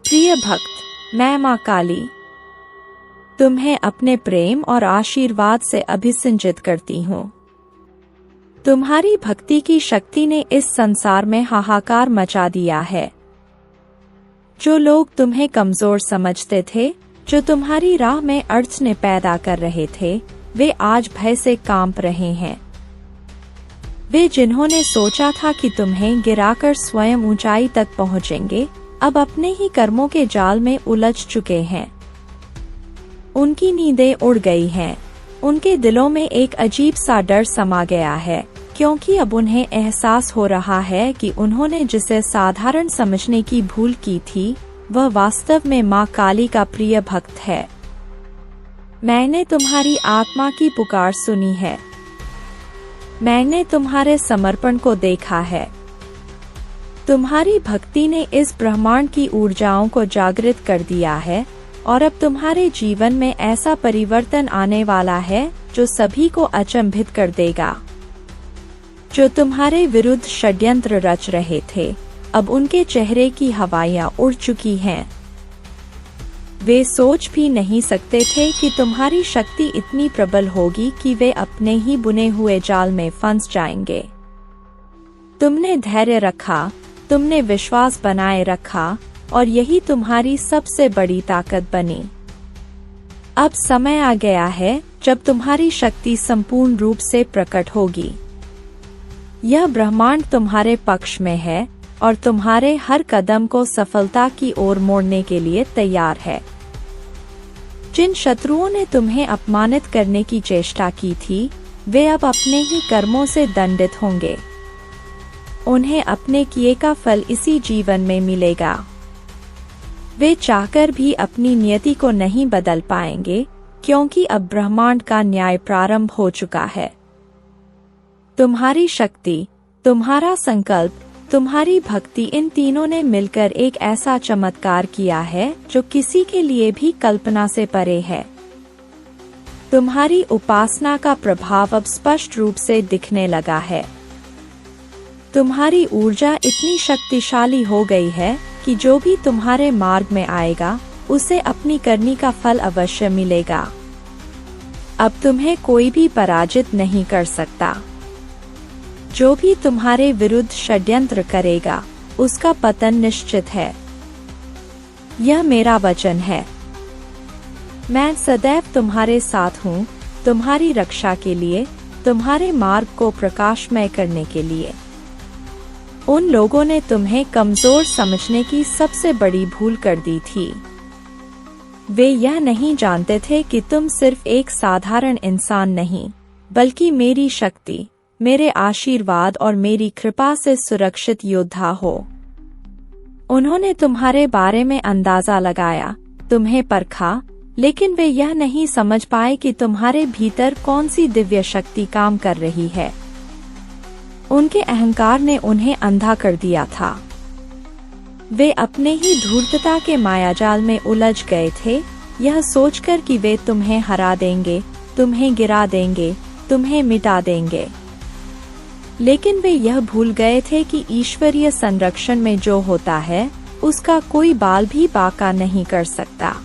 प्रिय भक्त, मैं माँ काली तुम्हें अपने प्रेम और आशीर्वाद से अभिसिंचित करती हूँ। तुम्हारी भक्ति की शक्ति ने इस संसार में हाहाकार मचा दिया है। जो लोग तुम्हें कमजोर समझते थे, जो तुम्हारी राह में अड़चनें पैदा कर रहे थे, वे आज भय से कांप रहे हैं। वे जिन्होंने सोचा था कि तुम्हें गिराकर स्वयं ऊंचाई तक पहुंचेंगे, अब अपने ही कर्मों के जाल में उलझ चुके हैं। उनकी नींदें उड़ गई हैं। उनके दिलों में एक अजीब सा डर समा गया है, क्योंकि अब उन्हें एहसास हो रहा है कि उन्होंने जिसे साधारण समझने की भूल की थी, वह वास्तव में माँ काली का प्रिय भक्त है। मैंने तुम्हारी आत्मा की पुकार सुनी है। मैंने तुम्हारे समर्पण को देखा है। तुम्हारी भक्ति ने इस ब्रह्मांड की ऊर्जाओं को जागृत कर दिया है, और अब तुम्हारे जीवन में ऐसा परिवर्तन आने वाला है जो सभी को अचंभित कर देगा। जो तुम्हारे विरुद्ध षड्यंत्र रच रहे थे, अब उनके चेहरे की हवाइयां उड़ चुकी हैं। वे सोच भी नहीं सकते थे कि तुम्हारी शक्ति इतनी प्रबल होगी कि वे अपने ही बुने हुए जाल में फंस जाएंगे। तुमने धैर्य रखा, तुमने विश्वास बनाए रखा, और यही तुम्हारी सबसे बड़ी ताकत बनी। अब समय आ गया है जब तुम्हारी शक्ति संपूर्ण रूप से प्रकट होगी। यह ब्रह्मांड तुम्हारे पक्ष में है और तुम्हारे हर कदम को सफलता की ओर मोड़ने के लिए तैयार है। जिन शत्रुओं ने तुम्हें अपमानित करने की चेष्टा की थी, वे अब अपने ही कर्मों से दंडित होंगे। उन्हें अपने किए का फल इसी जीवन में मिलेगा। वे चाहकर भी अपनी नियति को नहीं बदल पाएंगे, क्योंकि अब ब्रह्मांड का न्याय प्रारंभ हो चुका है। तुम्हारी शक्ति, तुम्हारा संकल्प, तुम्हारी भक्ति, इन तीनों ने मिलकर एक ऐसा चमत्कार किया है जो किसी के लिए भी कल्पना से परे है। तुम्हारी उपासना का प्रभाव अब स्पष्ट रूप से दिखने लगा है। तुम्हारी ऊर्जा इतनी शक्तिशाली हो गई है कि जो भी तुम्हारे मार्ग में आएगा, उसे अपनी करनी का फल अवश्य मिलेगा। अब तुम्हें कोई भी पराजित नहीं कर सकता। जो भी तुम्हारे विरुद्ध षड्यंत्र करेगा, उसका पतन निश्चित है। यह मेरा वचन है। मैं सदैव तुम्हारे साथ हूँ, तुम्हारी रक्षा के लिए, तुम्हारे मार्ग को प्रकाशमय करने के लिए। उन लोगों ने तुम्हें कमजोर समझने की सबसे बड़ी भूल कर दी थी। वे यह नहीं जानते थे कि तुम सिर्फ एक साधारण इंसान नहीं, बल्कि मेरी शक्ति, मेरे आशीर्वाद और मेरी कृपा से सुरक्षित योद्धा हो। उन्होंने तुम्हारे बारे में अंदाजा लगाया, तुम्हें परखा, लेकिन वे यह नहीं समझ पाए कि तुम्हारे भीतर कौन सी दिव्य शक्ति काम कर रही है। उनके अहंकार ने उन्हें अंधा कर दिया था। वे अपने ही धूर्तता के मायाजाल में उलझ गए थे, यह सोचकर कि वे तुम्हें हरा देंगे, तुम्हें गिरा देंगे, तुम्हें मिटा देंगे। लेकिन वे यह भूल गए थे कि ईश्वरीय संरक्षण में जो होता है, उसका कोई बाल भी बाका नहीं कर सकता।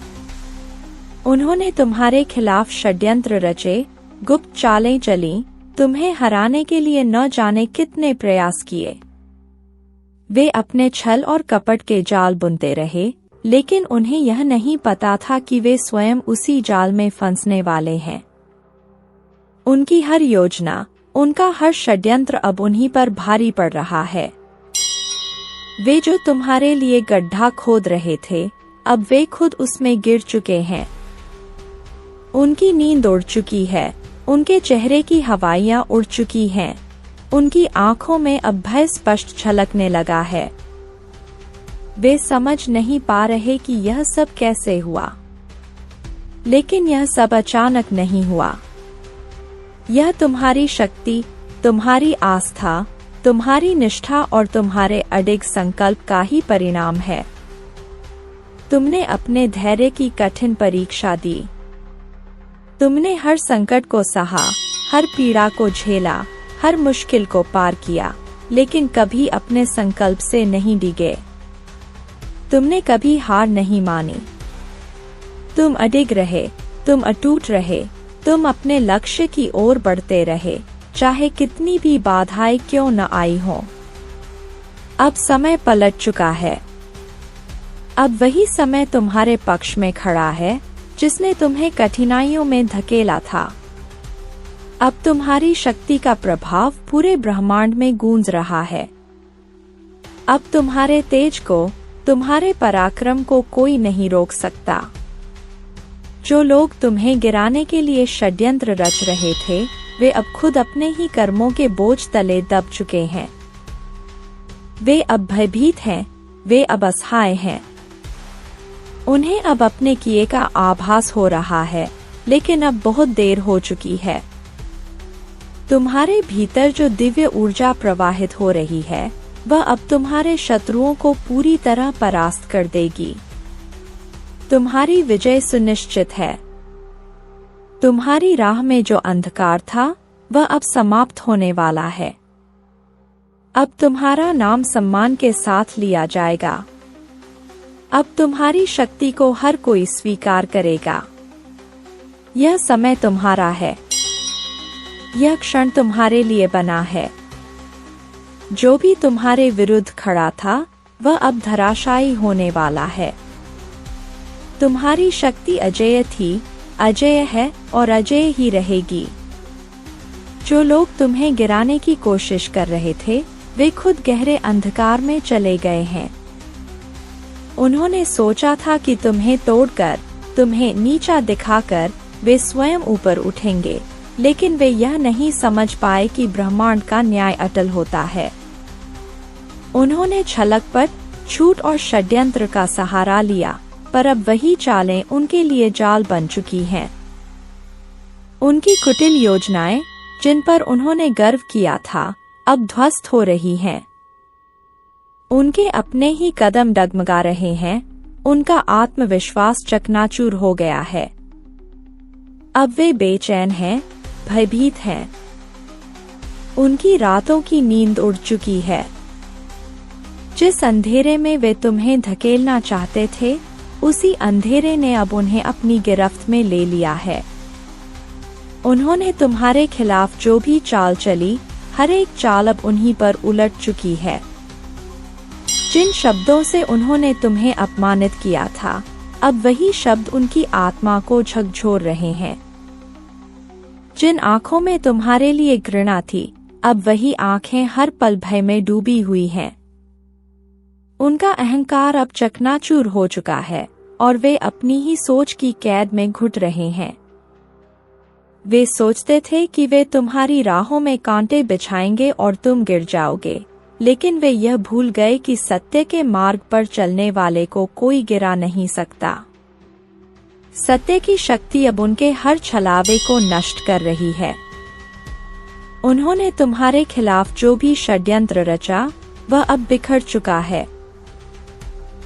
उन्होंने तुम्हारे खिलाफ षड्यंत्र रचे, गुप्त चालें चली, तुम्हें हराने के लिए न जाने कितने प्रयास किए। वे अपने छल और कपट के जाल बुनते रहे, लेकिन उन्हें यह नहीं पता था कि वे स्वयं उसी जाल में फंसने वाले हैं। उनकी हर योजना, उनका हर षड्यंत्र अब उन्हीं पर भारी पड़ रहा है। वे जो तुम्हारे लिए गड्ढा खोद रहे थे, अब वे खुद उसमें गिर चुके हैं। उनकी नींद उड़ चुकी है, उनके चेहरे की हवाइयां उड़ चुकी हैं, उनकी आंखों में अब भय स्पष्ट झलकने लगा है। वे समझ नहीं पा रहे कि यह सब कैसे हुआ, लेकिन यह सब अचानक नहीं हुआ। यह तुम्हारी शक्ति, तुम्हारी आस्था, तुम्हारी निष्ठा और तुम्हारे अडिग संकल्प का ही परिणाम है। तुमने अपने धैर्य की कठिन परीक्षा दी। तुमने हर संकट को सहा, हर पीड़ा को झेला, हर मुश्किल को पार किया, लेकिन कभी अपने संकल्प से नहीं डिगे। तुमने कभी हार नहीं मानी। तुम अडिग रहे, तुम अटूट रहे, तुम अपने लक्ष्य की ओर बढ़ते रहे, चाहे कितनी भी बाधाएं क्यों न आई हो। अब समय पलट चुका है। अब वही समय तुम्हारे पक्ष में खड़ा है जिसने तुम्हें कठिनाइयों में धकेला था। अब तुम्हारी शक्ति का प्रभाव पूरे ब्रह्मांड में गूंज रहा है। अब तुम्हारे तेज को, तुम्हारे पराक्रम को कोई नहीं रोक सकता। जो लोग तुम्हें गिराने के लिए षड्यंत्र रच रहे थे, वे अब खुद अपने ही कर्मों के बोझ तले दब चुके हैं। वे अब भयभीत हैं, वे अब असहाय हैं। उन्हें अब अपने किए का आभास हो रहा है, लेकिन अब बहुत देर हो चुकी है। तुम्हारे भीतर जो दिव्य ऊर्जा प्रवाहित हो रही है, वह अब तुम्हारे शत्रुओं को पूरी तरह परास्त कर देगी। तुम्हारी विजय सुनिश्चित है। तुम्हारी राह में जो अंधकार था, वह अब समाप्त होने वाला है। अब तुम्हारा नाम सम्मान के साथ लिया जाएगा। अब तुम्हारी शक्ति को हर कोई स्वीकार करेगा। यह समय तुम्हारा है। यह क्षण तुम्हारे लिए बना है। जो भी तुम्हारे विरुद्ध खड़ा था, वह अब धराशायी होने वाला है। तुम्हारी शक्ति अजेय थी, अजेय है और अजेय ही रहेगी। जो लोग तुम्हें गिराने की कोशिश कर रहे थे, वे खुद गहरे अंधकार में चले गए हैं। उन्होंने सोचा था कि तुम्हें तोड़कर, तुम्हें नीचा दिखाकर वे स्वयं ऊपर उठेंगे, लेकिन वे यह नहीं समझ पाए कि ब्रह्मांड का न्याय अटल होता है। उन्होंने छलकपट, झूठ और षड्यंत्र का सहारा लिया, पर अब वही चालें उनके लिए जाल बन चुकी हैं। उनकी कुटिल योजनाएं, जिन पर उन्होंने गर्व किया था, अब ध्वस्त हो रही हैं। उनके अपने ही कदम डगमगा रहे हैं, उनका आत्मविश्वास चकनाचूर हो गया है। अब वे बेचैन हैं, भयभीत हैं। उनकी रातों की नींद उड़ चुकी है। जिस अंधेरे में वे तुम्हें धकेलना चाहते थे, उसी अंधेरे ने अब उन्हें अपनी गिरफ्त में ले लिया है। उन्होंने तुम्हारे खिलाफ जो भी चाल चली, हर एक चाल अब उन्हीं पर उलट चुकी है। जिन शब्दों से उन्होंने तुम्हें अपमानित किया था, अब वही शब्द उनकी आत्मा को झकझोर रहे हैं। जिन आंखों में तुम्हारे लिए घृणा थी, अब वही आंखें हर पल भय में डूबी हुई हैं। उनका अहंकार अब चकनाचूर हो चुका है और वे अपनी ही सोच की कैद में घुट रहे हैं। वे सोचते थे कि वे तुम्हारी राहों में कांटे बिछाएंगे और तुम गिर जाओगे, लेकिन वे यह भूल गए कि सत्य के मार्ग पर चलने वाले को कोई गिरा नहीं सकता। सत्य की शक्ति अब उनके हर छलावे को नष्ट कर रही है। उन्होंने तुम्हारे खिलाफ जो भी षड्यंत्र रचा, वह अब बिखर चुका है।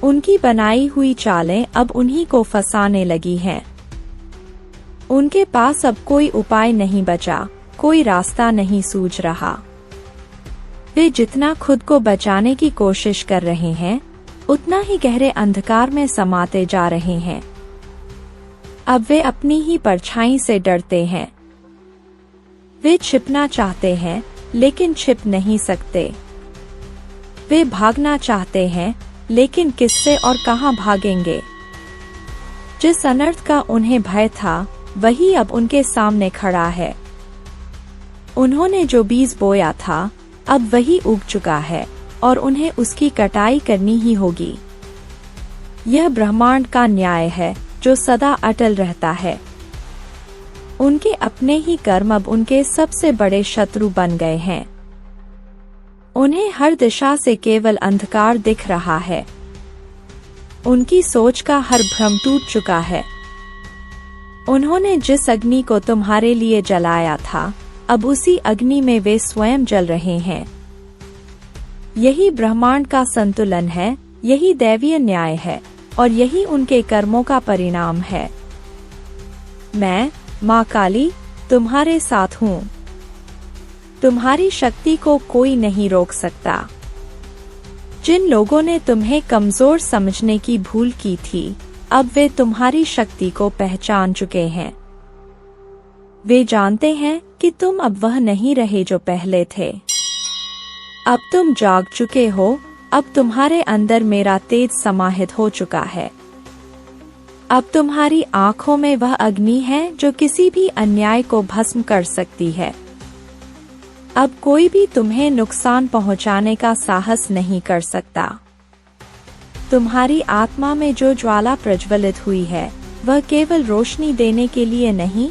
उनकी बनाई हुई चालें अब उन्हीं को फंसाने लगी हैं। उनके पास अब कोई उपाय नहीं बचा, कोई रास्ता नहीं सूझ रहा। वे जितना खुद को बचाने की कोशिश कर रहे हैं, उतना ही गहरे अंधकार में समाते जा रहे हैं। अब वे अपनी ही परछाई से डरते हैं। वे छिपना चाहते हैं, लेकिन छिप नहीं सकते। वे भागना चाहते हैं, लेकिन किससे और कहां भागेंगे? जिस अनर्थ का उन्हें भय था, वही अब उनके सामने खड़ा है। उन्होंने जो बीज बोया था, अब वही उग चुका है और उन्हें उसकी कटाई करनी ही होगी। यह ब्रह्मांड का न्याय है जो सदा अटल रहता है। उनके अपने ही कर्म अब उनके सबसे बड़े शत्रु बन गए हैं। उन्हें हर दिशा से केवल अंधकार दिख रहा है। उनकी सोच का हर भ्रम टूट चुका है। उन्होंने जिस अग्नि को तुम्हारे लिए जलाया था, अब उसी अग्नि में वे स्वयं जल रहे हैं। यही ब्रह्मांड का संतुलन है, यही दैवीय न्याय है और यही उनके कर्मों का परिणाम है। मैं, माँ काली, तुम्हारे साथ हूँ। तुम्हारी शक्ति को कोई नहीं रोक सकता। जिन लोगों ने तुम्हें कमजोर समझने की भूल की थी, अब वे तुम्हारी शक्ति को पहचान चुके हैं। वे जानते हैं कि तुम अब वह नहीं रहे जो पहले थे। अब तुम जाग चुके हो, अब तुम्हारे अंदर मेरा तेज समाहित हो चुका है। अब तुम्हारी आंखों में वह अग्नि है जो किसी भी अन्याय को भस्म कर सकती है। अब कोई भी तुम्हें नुकसान पहुंचाने का साहस नहीं कर सकता। तुम्हारी आत्मा में जो ज्वाला प्रज्वलित हुई है, वह केवल रोशनी देने के लिए नहीं,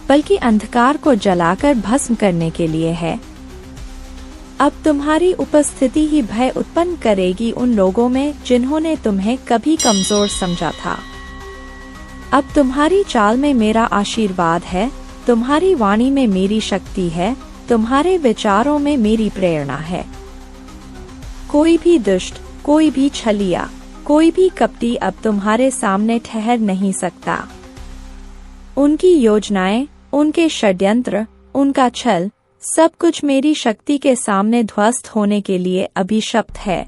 बल्कि अंधकार को जलाकर भस्म करने के लिए है। अब तुम्हारी उपस्थिति ही भय उत्पन्न करेगी उन लोगों में जिन्होंने तुम्हें कभी कमजोर समझा था। अब तुम्हारी चाल में मेरा आशीर्वाद है, तुम्हारी वाणी में मेरी शक्ति है, तुम्हारे विचारों में मेरी प्रेरणा है। कोई भी दुष्ट, कोई भी छलिया, कोई भी कपटी अब तुम्हारे सामने ठहर नहीं सकता। उनकी योजनाएं, उनके षड्यंत्र, उनका छल, सब कुछ मेरी शक्ति के सामने ध्वस्त होने के लिए अभिशप्त है।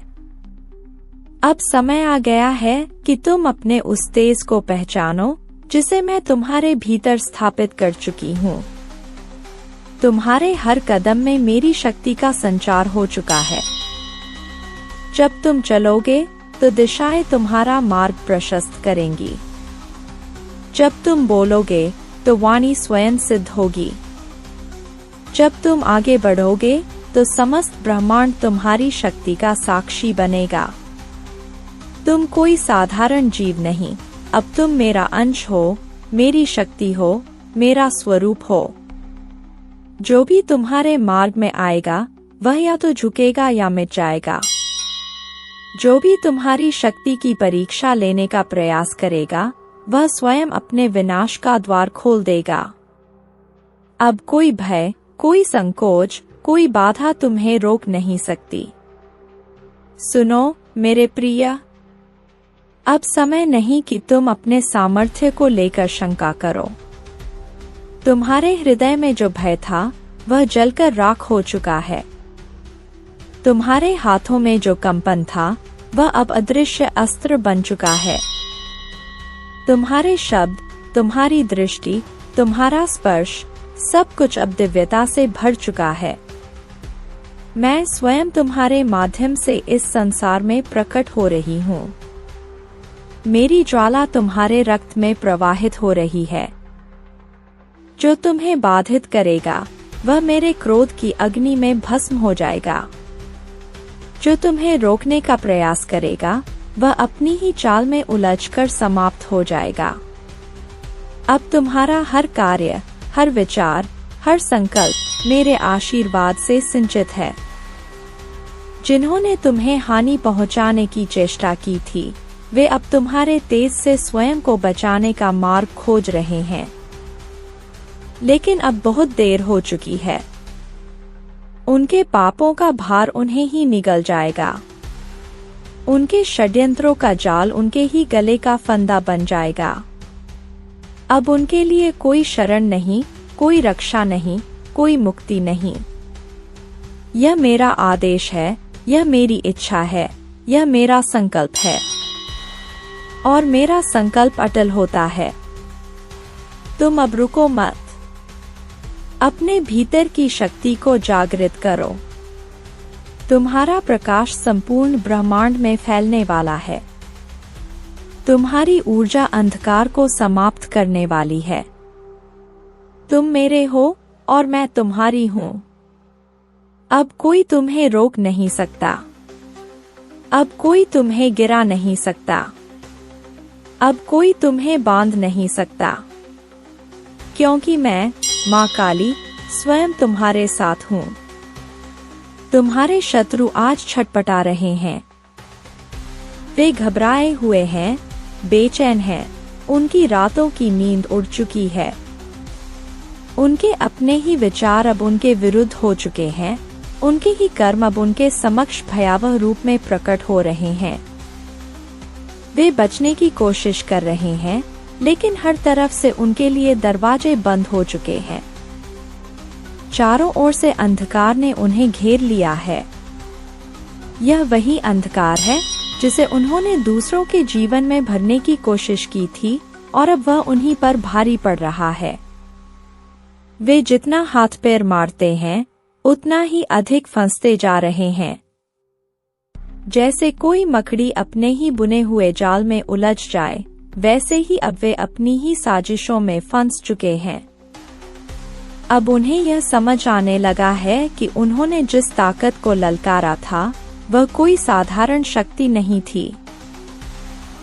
अब समय आ गया है कि तुम अपने उस तेज को पहचानो जिसे मैं तुम्हारे भीतर स्थापित कर चुकी हूँ। तुम्हारे हर कदम में मेरी शक्ति का संचार हो चुका है। जब तुम चलोगे तो दिशाएं तुम्हारा मार्ग प्रशस्त करेंगी। जब तुम बोलोगे तो वाणी स्वयं सिद्ध होगी। जब तुम आगे बढ़ोगे तो समस्त ब्रह्मांड तुम्हारी शक्ति का साक्षी बनेगा। तुम कोई साधारण जीव नहीं, अब तुम मेरा अंश हो, मेरी शक्ति हो, मेरा स्वरूप हो। जो भी तुम्हारे मार्ग में आएगा वह या तो झुकेगा या मिट जाएगा। जो भी तुम्हारी शक्ति की परीक्षा लेने का प्रयास करेगा वह स्वयं अपने विनाश का द्वार खोल देगा। अब कोई भय, कोई संकोच, कोई बाधा तुम्हें रोक नहीं सकती। सुनो मेरे प्रिय, अब समय नहीं कि तुम अपने सामर्थ्य को लेकर शंका करो। तुम्हारे हृदय में जो भय था वह जलकर राख हो चुका है। तुम्हारे हाथों में जो कंपन था वह अब अदृश्य अस्त्र बन चुका है। तुम्हारे शब्द, तुम्हारी दृष्टि, तुम्हारा स्पर्श, सब कुछ अब दिव्यता से भर चुका है। मैं स्वयं तुम्हारे माध्यम से इस संसार में प्रकट हो रही हूँ। मेरी ज्वाला तुम्हारे रक्त में प्रवाहित हो रही है। जो तुम्हें बाधित करेगा वह मेरे क्रोध की अग्नि में भस्म हो जाएगा। जो तुम्हें रोकने का प्रयास करेगा वह अपनी ही चाल में उलझकर समाप्त हो जाएगा। अब तुम्हारा हर कार्य, हर विचार, हर संकल्प मेरे आशीर्वाद से सिंचित है। जिन्होंने तुम्हें हानि पहुंचाने की चेष्टा की थी वे अब तुम्हारे तेज से स्वयं को बचाने का मार्ग खोज रहे हैं। लेकिन अब बहुत देर हो चुकी है। उनके पापों का भार उन्हें ही निगल जाएगा। उनके षड्यंत्रों का जाल उनके ही गले का फंदा बन जाएगा। अब उनके लिए कोई शरण नहीं, कोई रक्षा नहीं, कोई मुक्ति नहीं। यह मेरा आदेश है, यह मेरी इच्छा है, यह मेरा संकल्प है। और मेरा संकल्प अटल होता है। तुम अब रुको मत। अपने भीतर की शक्ति को जागृत करो। तुम्हारा प्रकाश संपूर्ण ब्रह्मांड में फैलने वाला है। तुम्हारी ऊर्जा अंधकार को समाप्त करने वाली है। तुम मेरे हो और मैं तुम्हारी हूँ। अब कोई तुम्हें रोक नहीं सकता। अब कोई तुम्हें गिरा नहीं सकता। अब कोई तुम्हें बांध नहीं सकता। क्योंकि मैं, माँ काली, स्वयं तुम्हारे साथ हूँ। तुम्हारे शत्रु आज छटपटा रहे हैं। वे घबराए हुए हैं, बेचैन हैं। उनकी रातों की नींद उड़ चुकी है। उनके अपने ही विचार अब उनके विरुद्ध हो चुके हैं। उनके ही कर्म अब उनके समक्ष भयावह रूप में प्रकट हो रहे हैं। वे बचने की कोशिश कर रहे हैं, लेकिन हर तरफ से उनके लिए दरवाजे बंद हो चुके हैं। चारों ओर से अंधकार ने उन्हें घेर लिया है। यह वही अंधकार है जिसे उन्होंने दूसरों के जीवन में भरने की कोशिश की थी और अब वह उन्हीं पर भारी पड़ रहा है। वे जितना हाथ पैर मारते हैं उतना ही अधिक फंसते जा रहे हैं। जैसे कोई मकड़ी अपने ही बुने हुए जाल में उलझ जाए, वैसे ही अब वे अपनी ही साजिशों में फंस चुके हैं। अब उन्हें यह समझ आने लगा है कि उन्होंने जिस ताकत को ललकारा था वह कोई साधारण शक्ति नहीं थी।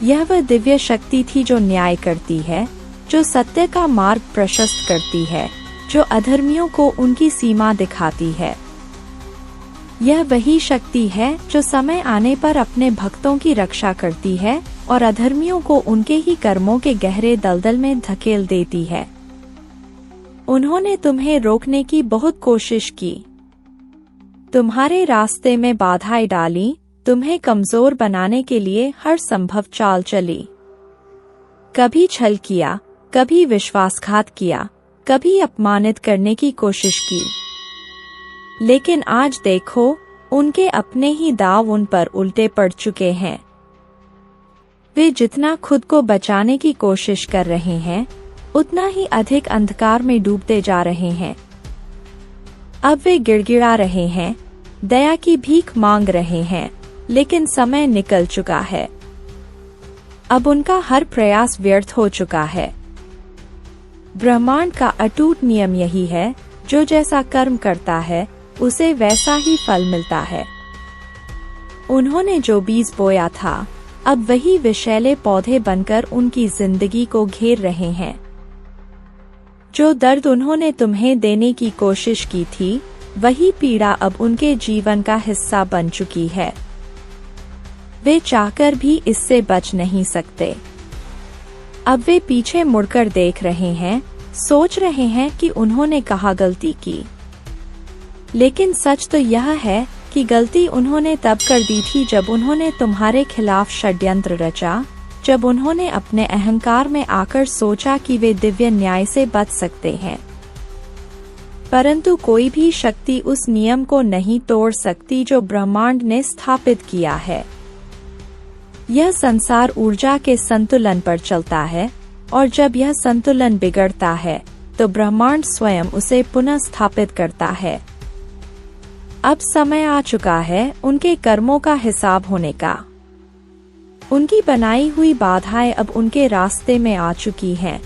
यह वह दिव्य शक्ति थी जो न्याय करती है, जो सत्य का मार्ग प्रशस्त करती है, जो अधर्मियों को उनकी सीमा दिखाती है। यह वही शक्ति है जो समय आने पर अपने भक्तों की रक्षा करती है और अधर्मियों को उनके ही कर्मों के गहरे दलदल में धकेल देती है। उन्होंने तुम्हें रोकने की बहुत कोशिश की, तुम्हारे रास्ते में बाधाएं डाली, तुम्हें कमजोर बनाने के लिए हर संभव चाल चली। कभी छल किया, कभी विश्वासघात किया, कभी अपमानित करने की कोशिश की। लेकिन आज देखो, उनके अपने ही दांव उन पर उल्टे पड़ चुके हैं। वे जितना खुद को बचाने की कोशिश कर रहे हैं उतना ही अधिक अंधकार में डूबते जा रहे हैं। अब वे गिड़गिड़ा रहे हैं, दया की भीख मांग रहे हैं, लेकिन समय निकल चुका है। अब उनका हर प्रयास व्यर्थ हो चुका है। ब्रह्मांड का अटूट नियम यही है, जो जैसा कर्म करता है उसे वैसा ही फल मिलता है। उन्होंने जो बीज बोया था अब वही विषैले पौधे बनकर उनकी जिंदगी को घेर रहे हैं। जो दर्द उन्होंने तुम्हें देने की कोशिश की थी वही पीड़ा अब उनके जीवन का हिस्सा बन चुकी है। वे चाहकर भी इससे बच नहीं सकते। अब वे पीछे मुड़कर देख रहे हैं, सोच रहे हैं कि उन्होंने कहाँ गलती की। लेकिन सच तो यह है कि गलती उन्होंने तब कर दी थी जब उन्होंने तुम्हारे खिलाफ षड्यंत्र रचा, जब उन्होंने अपने अहंकार में आकर सोचा कि वे दिव्य न्याय से बच सकते हैं। परंतु कोई भी शक्ति उस नियम को नहीं तोड़ सकती जो ब्रह्मांड ने स्थापित किया है। यह संसार ऊर्जा के संतुलन पर चलता है और जब यह संतुलन बिगड़ता है तो ब्रह्मांड स्वयं उसे पुनः स्थापित करता है। अब समय आ चुका है उनके कर्मों का हिसाब होने का। उनकी बनाई हुई बाधाएं अब उनके रास्ते में आ चुकी हैं।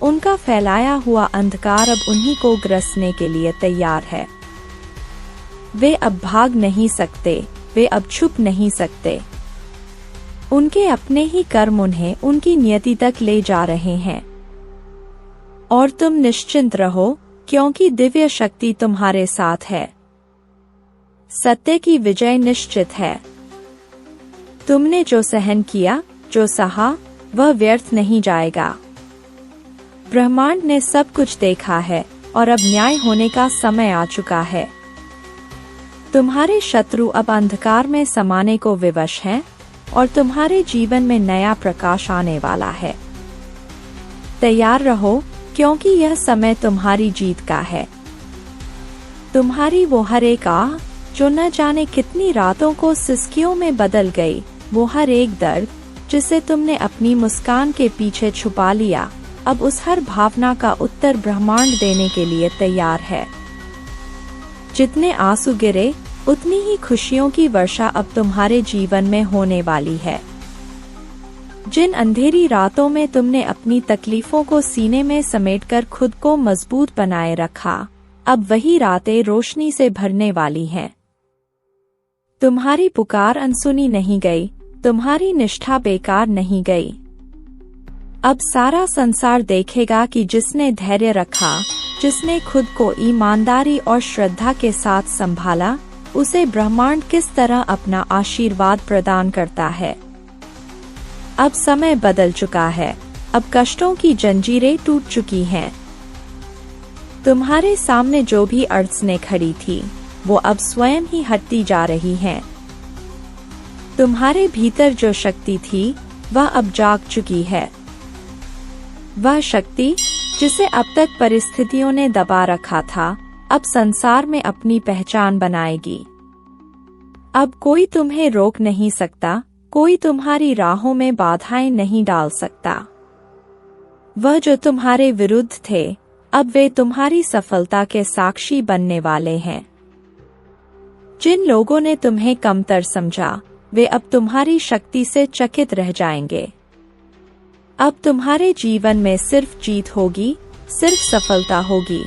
उनका फैलाया हुआ अंधकार अब उन्हीं को ग्रसने के लिए तैयार है। वे अब भाग नहीं सकते, वे अब छुप नहीं सकते। उनके अपने ही कर्म उन्हें उनकी नियति तक ले जा रहे हैं। और तुम निश्चिंत रहो, क्योंकि दिव्य शक्ति तुम्हारे साथ है। सत्य की विजय निश्चित है। तुमने जो सहन किया, जो सहा, वह व्यर्थ नहीं जाएगा। ब्रह्मांड ने सब कुछ देखा है और अब न्याय होने का समय आ चुका है। तुम्हारे शत्रु अब अंधकार में समाने को विवश हैं और तुम्हारे जीवन में नया प्रकाश आने वाला है। तैयार रहो, क्योंकि यह समय तुम्हारी जीत का है। तुम्हारी वो हर एक आह जो न जाने कितनी रातों को सिसकियों में बदल गई, वो हर एक दर्द जिसे तुमने अपनी मुस्कान के पीछे छुपा लिया, अब उस हर भावना का उत्तर ब्रह्मांड देने के लिए तैयार है। जितने आंसू गिरे उतनी ही खुशियों की वर्षा अब तुम्हारे जीवन में होने वाली है। जिन अंधेरी रातों में तुमने अपनी तकलीफों को सीने में समेटकर खुद को मजबूत बनाए रखा, अब वही रातें रोशनी से भरने वाली हैं। तुम्हारी पुकार अनसुनी नहीं गई, तुम्हारी निष्ठा बेकार नहीं गई। अब सारा संसार देखेगा कि जिसने धैर्य रखा, जिसने खुद को ईमानदारी और श्रद्धा के साथ संभाला, उसे ब्रह्मांड किस तरह अपना आशीर्वाद प्रदान करता है। अब समय बदल चुका है, अब कष्टों की जंजीरें टूट चुकी हैं। तुम्हारे सामने जो भी अड़चनें खड़ी थी, वो अब स्वयं ही हटती जा रही हैं। तुम्हारे भीतर जो शक्ति थी, वह अब जाग चुकी है। वह शक्ति जिसे अब तक परिस्थितियों ने दबा रखा था, अब संसार में अपनी पहचान बनाएगी। अब कोई तुम्हें रोक नहीं सकता, कोई तुम्हारी राहों में बाधाएं नहीं डाल सकता। वह जो तुम्हारे विरुद्ध थे, अब वे तुम्हारी सफलता के साक्षी बनने वाले हैं। जिन लोगों ने तुम्हें कमतर समझा, वे अब तुम्हारी शक्ति से चकित रह जाएंगे। अब तुम्हारे जीवन में सिर्फ जीत होगी, सिर्फ सफलता होगी।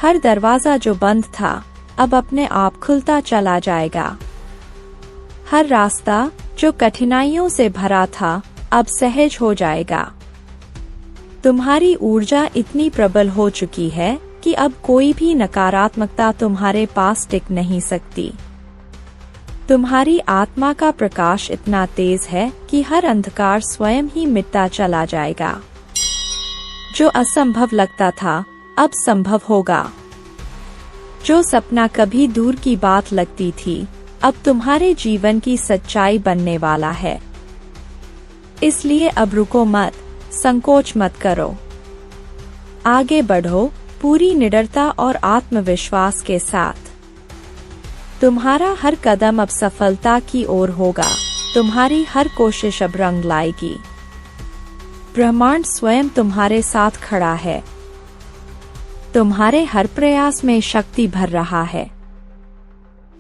हर दरवाजा जो बंद था, अब अपने आप खुलता चला जाएगा। हर रास्ता जो कठिनाइयों से भरा था, अब सहज हो जाएगा। तुम्हारी ऊर्जा इतनी प्रबल हो चुकी है कि अब कोई भी नकारात्मकता तुम्हारे पास टिक नहीं सकती। तुम्हारी आत्मा का प्रकाश इतना तेज है कि हर अंधकार स्वयं ही मिटता चला जाएगा। जो असंभव लगता था, अब संभव होगा। जो सपना कभी दूर की बात लगती थी, अब तुम्हारे जीवन की सच्चाई बनने वाला है। इसलिए अब रुको मत, संकोच मत करो। आगे बढ़ो पूरी निडरता और आत्मविश्वास के साथ। तुम्हारा हर कदम अब सफलता की ओर होगा। तुम्हारी हर कोशिश अब रंग लाएगी। ब्रह्मांड स्वयं तुम्हारे साथ खड़ा है। तुम्हारे हर प्रयास में शक्ति भर रहा है।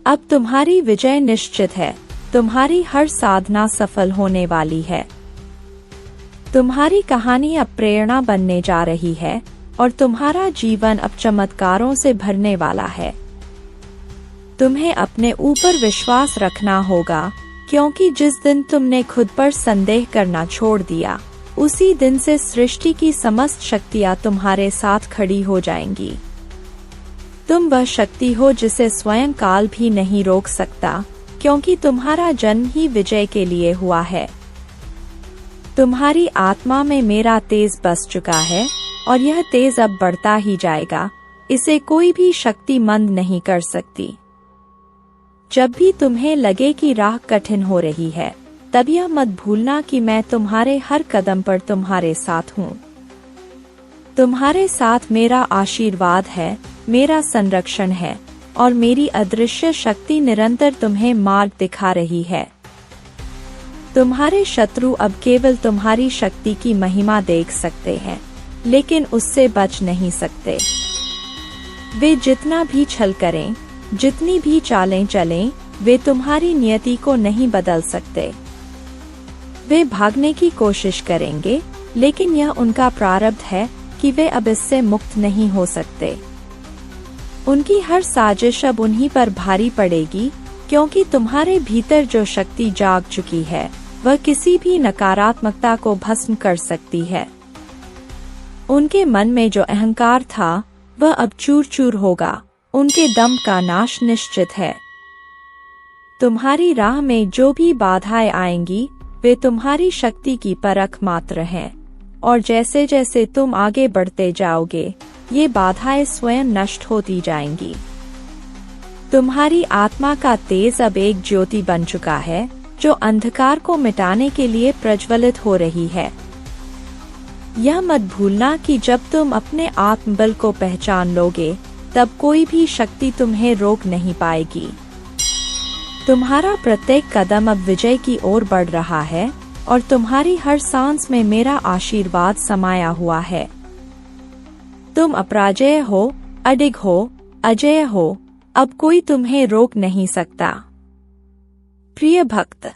अब तुम्हारी विजय निश्चित है। तुम्हारी हर साधना सफल होने वाली है। तुम्हारी कहानी अब प्रेरणा बनने जा रही है और तुम्हारा जीवन अब चमत्कारों से भरने वाला है। तुम्हें अपने ऊपर विश्वास रखना होगा, क्योंकि जिस दिन तुमने खुद पर संदेह करना छोड़ दिया, उसी दिन से सृष्टि की समस्त शक्तियां तुम्हारे साथ खड़ी हो जाएंगी। तुम वह शक्ति हो जिसे स्वयं काल भी नहीं रोक सकता, क्योंकि तुम्हारा जन्म ही विजय के लिए हुआ है। तुम्हारी आत्मा में मेरा तेज बस चुका है और यह तेज अब बढ़ता ही जाएगा। इसे कोई भी शक्ति मंद नहीं कर सकती। जब भी तुम्हें लगे कि राह कठिन हो रही है, तब यह मत भूलना कि मैं तुम्हारे हर कदम पर तुम्हारे साथ हूँ। तुम्हारे साथ मेरा आशीर्वाद है, मेरा संरक्षण है और मेरी अदृश्य शक्ति निरंतर तुम्हें मार्ग दिखा रही है। तुम्हारे शत्रु अब केवल तुम्हारी शक्ति की महिमा देख सकते हैं, लेकिन उससे बच नहीं सकते। वे जितना भी छल करें, जितनी भी चालें चलें, वे तुम्हारी नियति को नहीं बदल सकते। वे भागने की कोशिश करेंगे, लेकिन यह उनका प्रारब्ध है कि वे अब इससे मुक्त नहीं हो सकते। उनकी हर साजिश अब उन्हीं पर भारी पड़ेगी, क्योंकि तुम्हारे भीतर जो शक्ति जाग चुकी है, वह किसी भी नकारात्मकता को भस्म कर सकती है। उनके मन में जो अहंकार था, वह अब चूर चूर होगा। उनके दम का नाश निश्चित है। तुम्हारी राह में जो भी बाधाएं आएंगी, वे तुम्हारी शक्ति की परख मात्र हैं, और जैसे जैसे तुम आगे बढ़ते जाओगे, ये बाधाएं स्वयं नष्ट होती जाएंगी। तुम्हारी आत्मा का तेज अब एक ज्योति बन चुका है, जो अंधकार को मिटाने के लिए प्रज्वलित हो रही है। यह मत भूलना कि जब तुम अपने आत्मबल को पहचान लोगे, तब कोई भी शक्ति तुम्हें रोक नहीं पाएगी। तुम्हारा प्रत्येक कदम अब विजय की ओर बढ़ रहा है और तुम्हारी हर सांस में मेरा आशीर्वाद समाया हुआ है। तुम अपराजेय हो, अडिग हो, अजेय हो। अब कोई तुम्हें रोक नहीं सकता। प्रिय भक्त,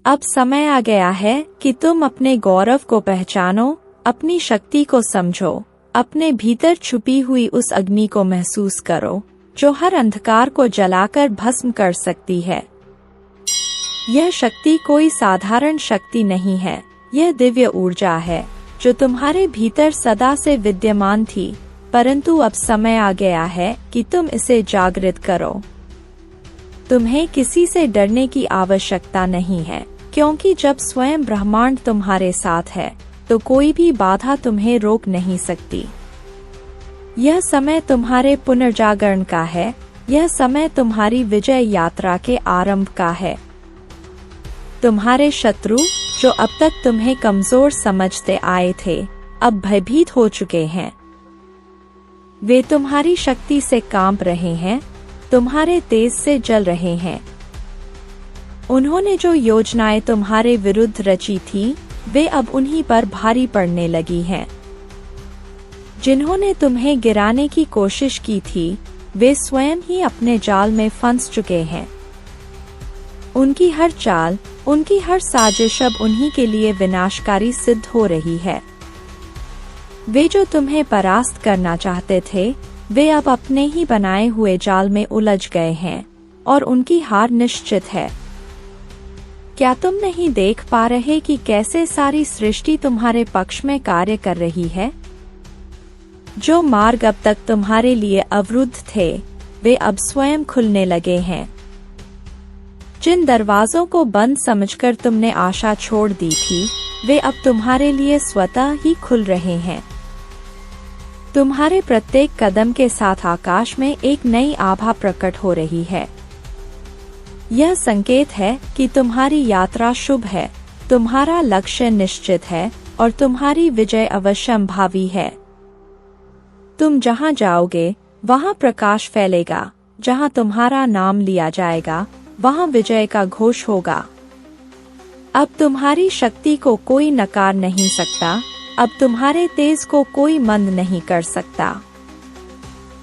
अब समय आ गया है कि तुम अपने गौरव को पहचानो, अपनी शक्ति को समझो, अपने भीतर छुपी हुई उस अग्नि को महसूस करो, जो हर अंधकार को जलाकर भस्म कर सकती है। यह शक्ति कोई साधारण शक्ति नहीं है, यह दिव्य ऊर्जा है, जो तुम्हारे भीतर सदा से विद्यमान थी, परंतु अब समय आ गया है कि तुम इसे जागृत करो। तुम्हें किसी से डरने की आवश्यकता नहीं है, क्योंकि जब स्वयं ब्रह्मांड तुम्हारे साथ है, तो कोई भी बाधा तुम्हें रोक नहीं सकती। यह समय तुम्हारे पुनर्जागरण का है, यह समय तुम्हारी विजय यात्रा के आरंभ का है। तुम्हारे शत्रु, जो अब तक तुम्हें कमजोर समझते आए थे, अब भयभीत हो चुके हैं। वे तुम्हारी शक्ति से कांप रहे हैं, तुम्हारे तेज से जल रहे हैं। उन्होंने जो योजनाएं तुम्हारे विरुद्ध रची थी, वे अब उन्हीं पर भारी पड़ने लगी हैं। जिन्होंने तुम्हें गिराने की कोशिश की थी, वे स्वयं ही अपने जाल में फंस चुके हैं। उनकी हर चाल, उनकी हर साजिश अब उन्हीं के लिए विनाशकारी सिद्ध हो रही है। वे जो तुम्हें परास्त करना चाहते थे, वे अब अपने ही बनाए हुए जाल में उलझ गए हैं और उनकी हार निश्चित है। क्या तुम नहीं देख पा रहे कि कैसे सारी सृष्टि तुम्हारे पक्ष में कार्य कर रही है? जो मार्ग अब तक तुम्हारे लिए अवरुद्ध थे, वे अब स्वयं खुलने लगे हैं। जिन दरवाजों को बंद समझकर तुमने आशा छोड़ दी थी, वे अब तुम्हारे लिए स्वतः ही खुल रहे हैं। तुम्हारे प्रत्येक कदम के साथ आकाश में एक नई आभा प्रकट हो रही है। यह संकेत है कि तुम्हारी यात्रा शुभ है, तुम्हारा लक्ष्य निश्चित है और तुम्हारी विजय अवश्यंभावी है। तुम जहां जाओगे, वहां प्रकाश फैलेगा। जहां तुम्हारा नाम लिया जाएगा, वहां विजय का घोष होगा। अब तुम्हारी शक्ति को कोई नकार नहीं सकता। अब तुम्हारे तेज को कोई मंद नहीं कर सकता।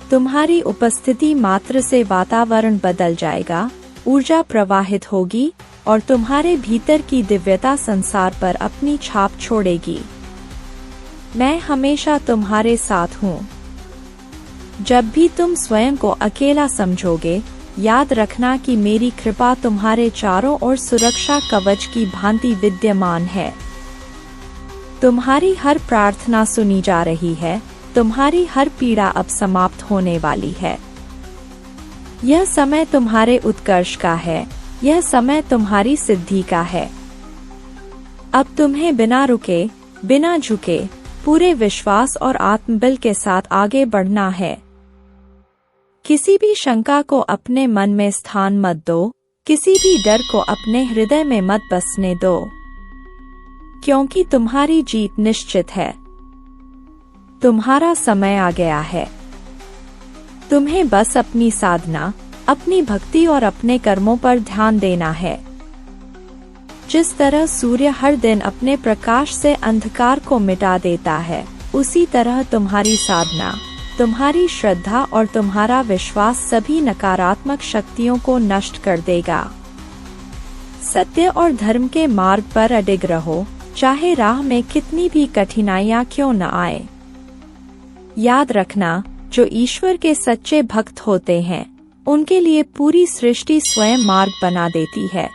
तुम्हारी उपस्थिति मात्र से वातावरण बदल जाएगा, ऊर्जा प्रवाहित होगी और तुम्हारे भीतर की दिव्यता संसार पर अपनी छाप छोड़ेगी। मैं हमेशा तुम्हारे साथ हूँ। जब भी तुम स्वयं को अकेला समझोगे, याद रखना कि मेरी कृपा तुम्हारे चारों ओर सुरक्षा कवच की भांति विद्यमान है। तुम्हारी हर प्रार्थना सुनी जा रही है, तुम्हारी हर पीड़ा अब समाप्त होने वाली है। यह समय तुम्हारे उत्कर्ष का है, यह समय तुम्हारी सिद्धि का है। अब तुम्हें बिना रुके, बिना झुके, पूरे विश्वास और आत्मबल के साथ आगे बढ़ना है। किसी भी शंका को अपने मन में स्थान मत दो, किसी भी डर को अपने हृदय में मत बसने दो, क्योंकि तुम्हारी जीत निश्चित है। तुम्हारा समय आ गया है। तुम्हें बस अपनी साधना, अपनी भक्ति और अपने कर्मों पर ध्यान देना है। जिस तरह सूर्य हर दिन अपने प्रकाश से अंधकार को मिटा देता है, उसी तरह तुम्हारी साधना, तुम्हारी श्रद्धा और तुम्हारा विश्वास सभी नकारात्मक शक्तियों को नष्ट कर देगा। सत्य और धर्म के मार्ग पर अडिग रहो, चाहे राह में कितनी भी कठिनाइयां क्यों न आए। याद रखना, जो ईश्वर के सच्चे भक्त होते हैं, उनके लिए पूरी सृष्टि स्वयं मार्ग बना देती है।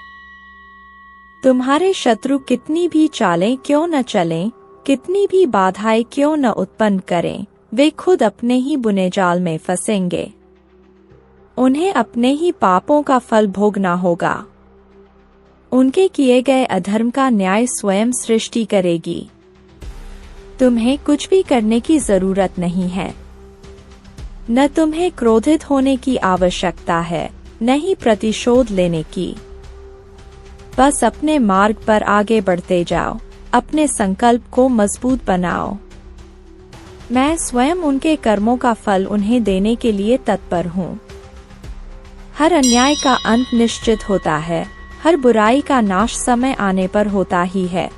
तुम्हारे शत्रु कितनी भी चालें क्यों न चलें, कितनी भी बाधाएं क्यों न उत्पन्न करें, वे खुद अपने ही बुने जाल में फंसेंगे। उन्हें अपने ही पापों का फल भोगना होगा। उनके किए गए अधर्म का न्याय स्वयं सृष्टि करेगी। तुम्हें कुछ भी करने की जरूरत नहीं है। न तुम्हें क्रोधित होने की आवश्यकता है, न ही प्रतिशोध लेने की। बस अपने मार्ग पर आगे बढ़ते जाओ, अपने संकल्प को मजबूत बनाओ। मैं स्वयं उनके कर्मों का फल उन्हें देने के लिए तत्पर हूँ। हर अन्याय का अंत निश्चित होता है, हर बुराई का नाश समय आने पर होता ही है।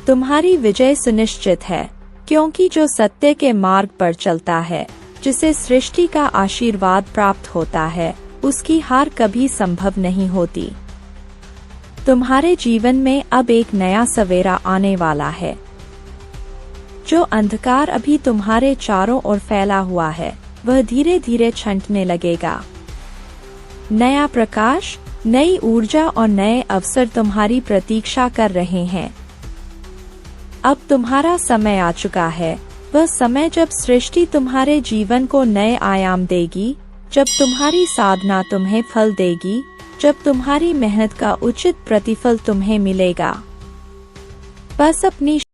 तुम्हारी विजय सुनिश्चित है, क्योंकि जो सत्य के मार्ग पर चलता है, जिसे सृष्टि का आशीर्वाद प्राप्त होता है, उसकी हार कभी संभव नहीं होती। तुम्हारे जीवन में अब एक नया सवेरा आने वाला है। जो अंधकार अभी तुम्हारे चारों ओर फैला हुआ है, वह धीरे धीरे छंटने लगेगा। नया प्रकाश, नई ऊर्जा और नए अवसर तुम्हारी प्रतीक्षा कर रहे हैं। अब तुम्हारा समय आ चुका है, वह समय जब सृष्टि तुम्हारे जीवन को नए आयाम देगी, जब तुम्हारी साधना तुम्हें फल देगी, जब तुम्हारी मेहनत का उचित प्रतिफल तुम्हें मिलेगा। बस अपनी